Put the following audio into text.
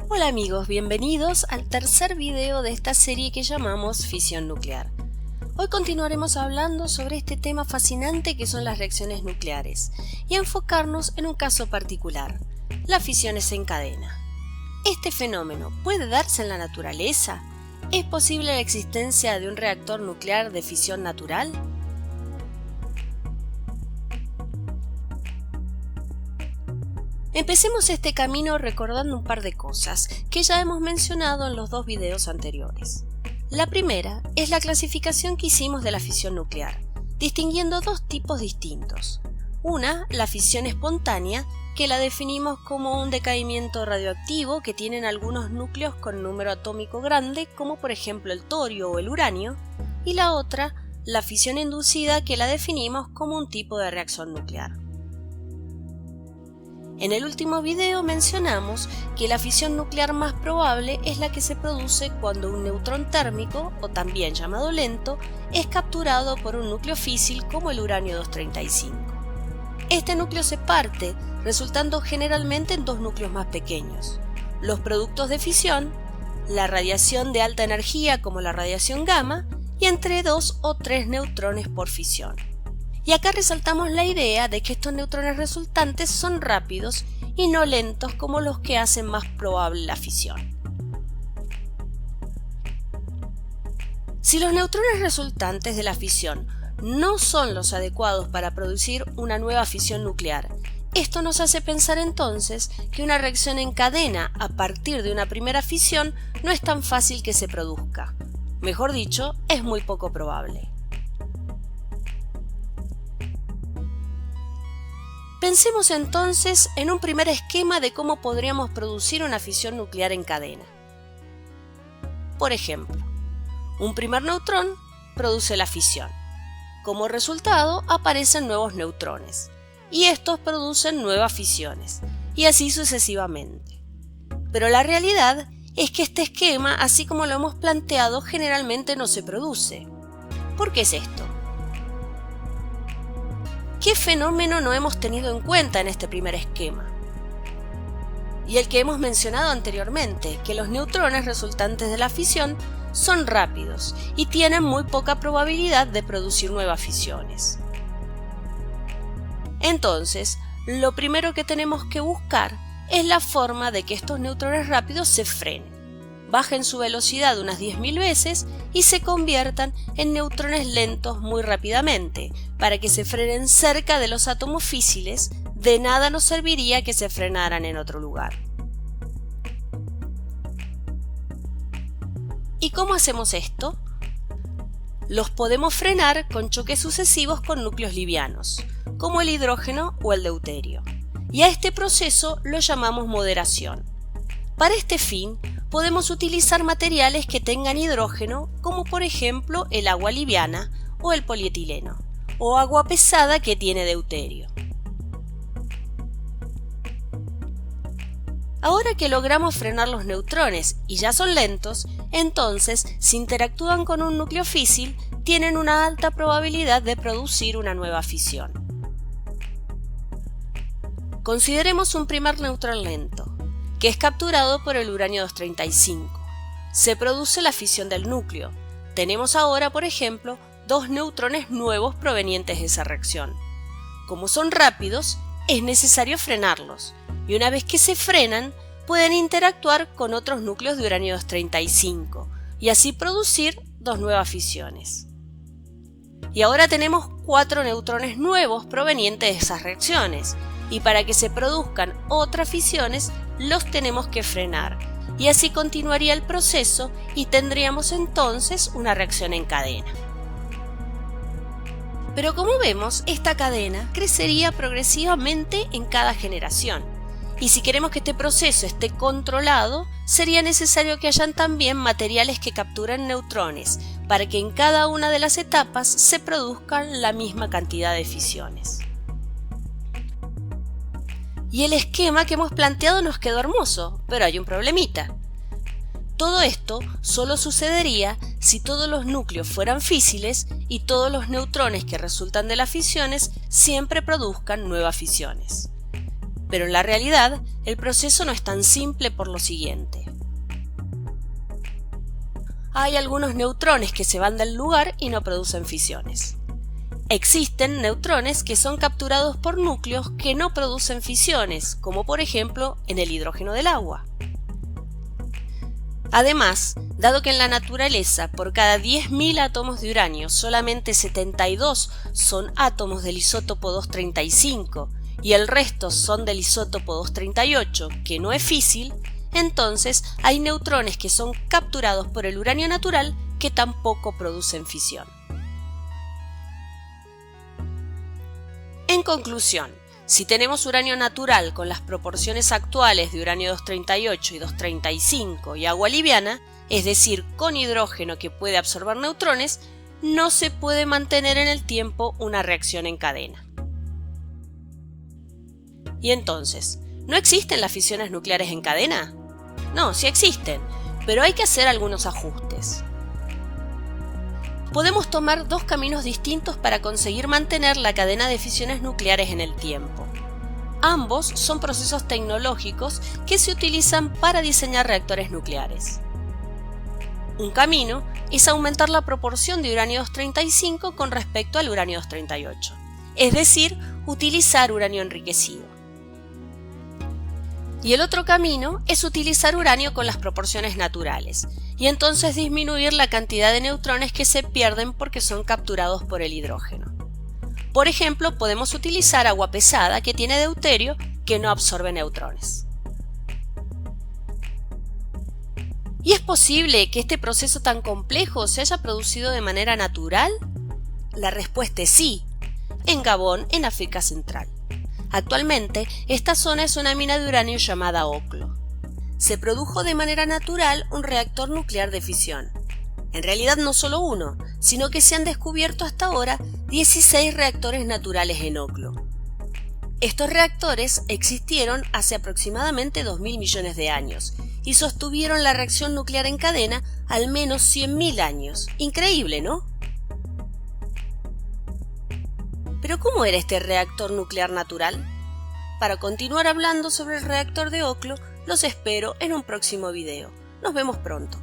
Hola amigos, bienvenidos al tercer video de esta serie que llamamos fisión nuclear. Hoy continuaremos hablando sobre este tema fascinante que son las reacciones nucleares y enfocarnos en un caso particular, las fisiones en cadena. ¿Este fenómeno puede darse en la naturaleza? ¿Es posible la existencia de un reactor nuclear de fisión natural? Empecemos este camino recordando un par de cosas que ya hemos mencionado en los dos videos anteriores. La primera es la clasificación que hicimos de la fisión nuclear, distinguiendo dos tipos distintos. Una, la fisión espontánea, que la definimos como un decaimiento radioactivo que tienen algunos núcleos con número atómico grande, como por ejemplo el torio o el uranio, y la otra, la fisión inducida, que la definimos como un tipo de reacción nuclear. En el último video mencionamos que la fisión nuclear más probable es la que se produce cuando un neutrón térmico, o también llamado lento, es capturado por un núcleo físil como el uranio 235. Este núcleo se parte, resultando generalmente en dos núcleos más pequeños. Los productos de fisión, la radiación de alta energía como la radiación gamma, y entre 2 o 3 neutrones por fisión. Y acá resaltamos la idea de que estos neutrones resultantes son rápidos y no lentos como los que hacen más probable la fisión. Si los neutrones resultantes de la fisión no son los adecuados para producir una nueva fisión nuclear, esto nos hace pensar entonces que una reacción en cadena a partir de una primera fisión no es tan fácil que se produzca. Mejor dicho, es muy poco probable. Pensemos entonces en un primer esquema de cómo podríamos producir una fisión nuclear en cadena. Por ejemplo, un primer neutrón produce la fisión. Como resultado aparecen nuevos neutrones, y estos producen nuevas fisiones, y así sucesivamente. Pero la realidad es que este esquema, así como lo hemos planteado, generalmente no se produce. ¿Por qué es esto? ¿Qué fenómeno no hemos tenido en cuenta en este primer esquema? Y el que hemos mencionado anteriormente, que los neutrones resultantes de la fisión son rápidos y tienen muy poca probabilidad de producir nuevas fisiones. Entonces, lo primero que tenemos que buscar es la forma de que estos neutrones rápidos se frenen, bajen su velocidad unas 10.000 veces y se conviertan en neutrones lentos muy rápidamente, para que se frenen cerca de los átomos físiles. De nada nos serviría que se frenaran en otro lugar. ¿Y cómo hacemos esto? Los podemos frenar con choques sucesivos con núcleos livianos, como el hidrógeno o el deuterio. Y a este proceso lo llamamos moderación. Para este fin, podemos utilizar materiales que tengan hidrógeno, como por ejemplo el agua liviana o el polietileno, o agua pesada que tiene deuterio. Ahora que logramos frenar los neutrones y ya son lentos, entonces, si interactúan con un núcleo físil, tienen una alta probabilidad de producir una nueva fisión. Consideremos un primer neutrón lento, que es capturado por el uranio 235. Se produce la fisión del núcleo. Tenemos ahora, por ejemplo, dos neutrones nuevos provenientes de esa reacción. Como son rápidos, es necesario frenarlos, y una vez que se frenan, pueden interactuar con otros núcleos de uranio 235, y así producir dos nuevas fisiones. Y ahora tenemos 4 neutrones nuevos provenientes de esas reacciones, y para que se produzcan otras fisiones, los tenemos que frenar, y así continuaría el proceso y tendríamos entonces una reacción en cadena. Pero como vemos, esta cadena crecería progresivamente en cada generación, y si queremos que este proceso esté controlado, sería necesario que hayan también materiales que capturen neutrones, para que en cada una de las etapas se produzcan la misma cantidad de fisiones. Y el esquema que hemos planteado nos quedó hermoso, pero hay un problemita. Todo esto solo sucedería si todos los núcleos fueran físiles y todos los neutrones que resultan de las fisiones siempre produzcan nuevas fisiones. pero en la realidad el proceso no es tan simple por lo siguiente. Hay algunos neutrones que se van del lugar y no producen fisiones. Existen neutrones que son capturados por núcleos que no producen fisiones, como por ejemplo en el hidrógeno del agua. Además, dado que en la naturaleza por cada 10.000 átomos de uranio solamente 72 son átomos del isótopo 235 y el resto son del isótopo 238, que no es físil, entonces hay neutrones que son capturados por el uranio natural que tampoco producen fisión. En conclusión, si tenemos uranio natural con las proporciones actuales de uranio 238 y 235 y agua liviana, es decir, con hidrógeno que puede absorber neutrones, no se puede mantener en el tiempo una reacción en cadena. Y entonces, ¿no existen las fisiones nucleares en cadena? No, sí existen, pero hay que hacer algunos ajustes. Podemos tomar dos caminos distintos para conseguir mantener la cadena de fisiones nucleares en el tiempo. Ambos son procesos tecnológicos que se utilizan para diseñar reactores nucleares. Un camino es aumentar la proporción de uranio 235 con respecto al uranio 238, es decir, utilizar uranio enriquecido. Y el otro camino es utilizar uranio con las proporciones naturales, y entonces disminuir la cantidad de neutrones que se pierden porque son capturados por el hidrógeno. Por ejemplo, podemos utilizar agua pesada que tiene deuterio que no absorbe neutrones. ¿Y es posible que este proceso tan complejo se haya producido de manera natural? La respuesta es sí, en Gabón, en África Central. Actualmente, esta zona es una mina de uranio llamada Oklo. Se produjo de manera natural un reactor nuclear de fisión. En realidad no solo uno, sino que se han descubierto hasta ahora 16 reactores naturales en Oklo. Estos reactores existieron hace aproximadamente 2.000 millones de años y sostuvieron la reacción nuclear en cadena al menos 100.000 años. Increíble, ¿no? ¿Pero cómo era este reactor nuclear natural? Para continuar hablando sobre el reactor de Oklo, los espero en un próximo video. Nos vemos pronto.